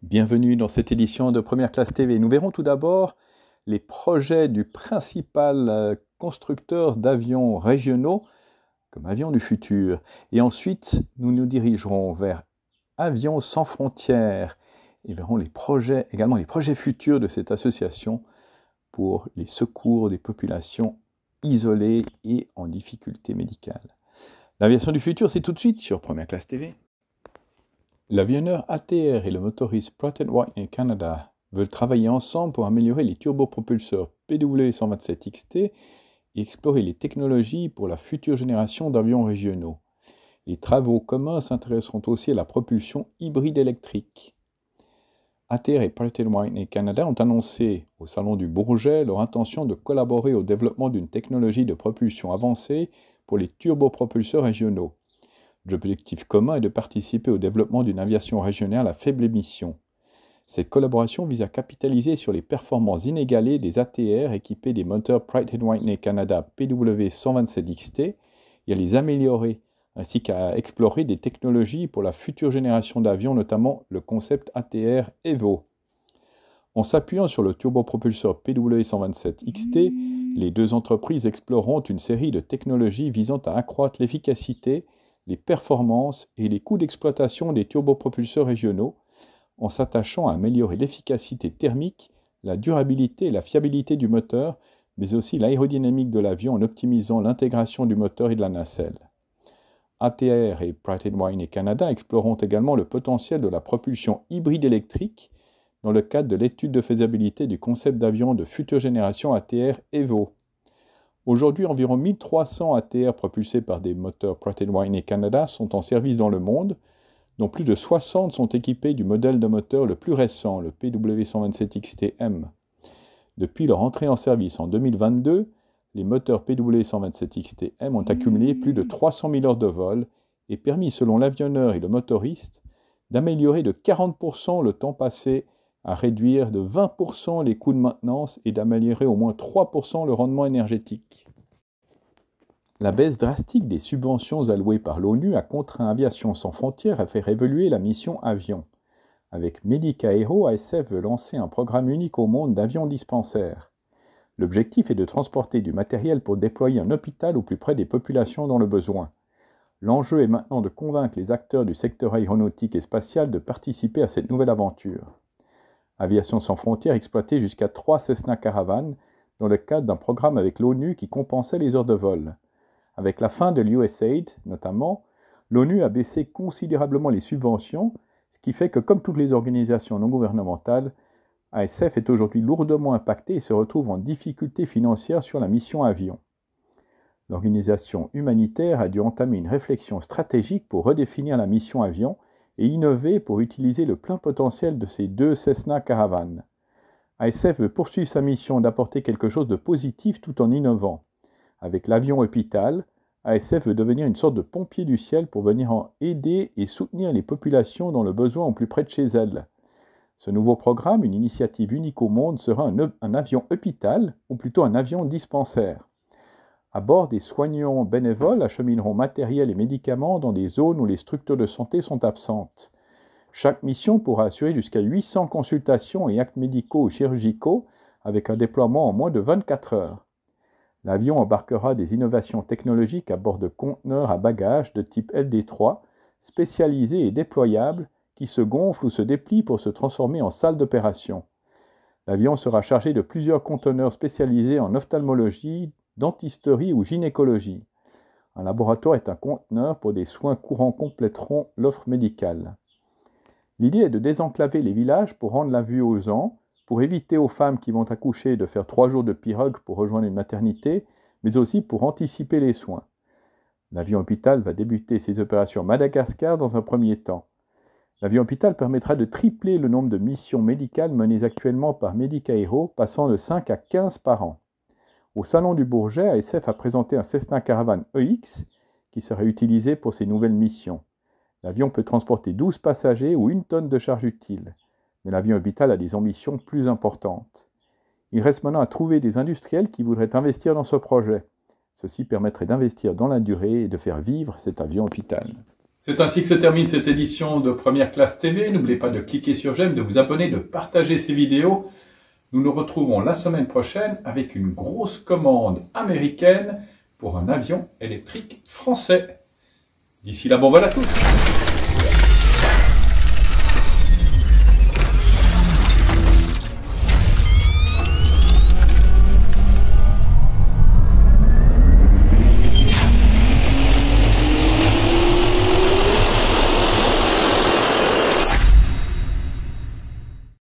Bienvenue dans cette édition de Première Classe TV. Nous verrons tout d'abord les projets du principal constructeur d'avions régionaux, comme Avions du Futur. Et ensuite, nous nous dirigerons vers Avions sans frontières et verrons également les projets futurs de cette association pour les secours des populations isolées et en difficulté médicale. L'aviation du futur, c'est tout de suite sur Première Classe TV. L'avionneur ATR et le motoriste Pratt & Whitney Canada veulent travailler ensemble pour améliorer les turbopropulseurs PW127XT et explorer les technologies pour la future génération d'avions régionaux. Les travaux communs s'intéresseront aussi à la propulsion hybride électrique. ATR et Pratt & Whitney Canada ont annoncé au Salon du Bourget leur intention de collaborer au développement d'une technologie de propulsion avancée pour les turbopropulseurs régionaux. L'objectif commun est de participer au développement d'une aviation régionale à faible émission. Cette collaboration vise à capitaliser sur les performances inégalées des ATR équipés des moteurs Pratt & Whitney Canada PW127XT et à les améliorer, ainsi qu'à explorer des technologies pour la future génération d'avions, notamment le concept ATR Evo. En s'appuyant sur le turbopropulseur PW127XT, les deux entreprises exploreront une série de technologies visant à accroître l'efficacité, les performances et les coûts d'exploitation des turbopropulseurs régionaux, en s'attachant à améliorer l'efficacité thermique, la durabilité et la fiabilité du moteur, mais aussi l'aérodynamique de l'avion en optimisant l'intégration du moteur et de la nacelle. ATR et Pratt & Whitney Canada exploreront également le potentiel de la propulsion hybride électrique dans le cadre de l'étude de faisabilité du concept d'avion de future génération ATR Evo. Aujourd'hui, environ 1300 ATR propulsés par des moteurs Pratt & Whitney Canada sont en service dans le monde, dont plus de 60 sont équipés du modèle de moteur le plus récent, le PW127XT-M. Depuis leur entrée en service en 2022, les moteurs PW127XT-M ont accumulé plus de 300 000 heures de vol et permis, selon l'avionneur et le motoriste, d'améliorer de 40% le temps passé à réduire de 20% les coûts de maintenance et d'améliorer au moins 3% le rendement énergétique. La baisse drastique des subventions allouées par l'ONU a contraint Aviation sans frontières à faire évoluer la mission avion. Avec Medicaero, ASF veut lancer un programme unique au monde d'avions dispensaires. L'objectif est de transporter du matériel pour déployer un hôpital au plus près des populations dans le besoin. L'enjeu est maintenant de convaincre les acteurs du secteur aéronautique et spatial de participer à cette nouvelle aventure. Aviation sans frontières exploitait jusqu'à 3 Cessna Caravan dans le cadre d'un programme avec l'ONU qui compensait les heures de vol. Avec la fin de l'USAID, notamment, l'ONU a baissé considérablement les subventions, ce qui fait que, comme toutes les organisations non gouvernementales, ASF est aujourd'hui lourdement impactée et se retrouve en difficulté financière sur la mission avion. L'organisation humanitaire a dû entamer une réflexion stratégique pour redéfinir la mission avion et innover pour utiliser le plein potentiel de ces 2 Cessna Caravan. ASF veut poursuivre sa mission d'apporter quelque chose de positif tout en innovant. Avec l'avion hôpital, ASF veut devenir une sorte de pompier du ciel pour venir aider et soutenir les populations dans le besoin au plus près de chez elles. Ce nouveau programme, une initiative unique au monde, sera un avion hôpital, ou plutôt un avion dispensaire. À bord, des soignants bénévoles achemineront matériel et médicaments dans des zones où les structures de santé sont absentes. Chaque mission pourra assurer jusqu'à 800 consultations et actes médicaux ou chirurgicaux avec un déploiement en moins de 24 heures. L'avion embarquera des innovations technologiques à bord de conteneurs à bagages de type LD3, spécialisés et déployables, qui se gonflent ou se déplient pour se transformer en salle d'opération. L'avion sera chargé de plusieurs conteneurs spécialisés en ophtalmologie, dentisterie ou gynécologie. Un laboratoire est un conteneur pour des soins courants compléteront l'offre médicale. L'idée est de désenclaver les villages pour rendre la vue aux gens, pour éviter aux femmes qui vont accoucher de faire 3 jours de pirogue pour rejoindre une maternité, mais aussi pour anticiper les soins. L'avion hôpital va débuter ses opérations à Madagascar dans un premier temps. L'avion hôpital permettra de tripler le nombre de missions médicales menées actuellement par Medicaero, passant de 5 à 15 par an. Au Salon du Bourget, ASF a présenté un Cessna Caravan EX qui sera utilisé pour ces nouvelles missions. L'avion peut transporter 12 passagers ou 1 tonne de charge utile, mais l'avion hôpital a des ambitions plus importantes. Il reste maintenant à trouver des industriels qui voudraient investir dans ce projet. Ceci permettrait d'investir dans la durée et de faire vivre cet avion hôpital. C'est ainsi que se termine cette édition de Première Classe TV. N'oubliez pas de cliquer sur j'aime, de vous abonner, de partager ces vidéos. Nous nous retrouvons la semaine prochaine avec une grosse commande américaine pour un avion électrique français. D'ici là, bon vol à tous!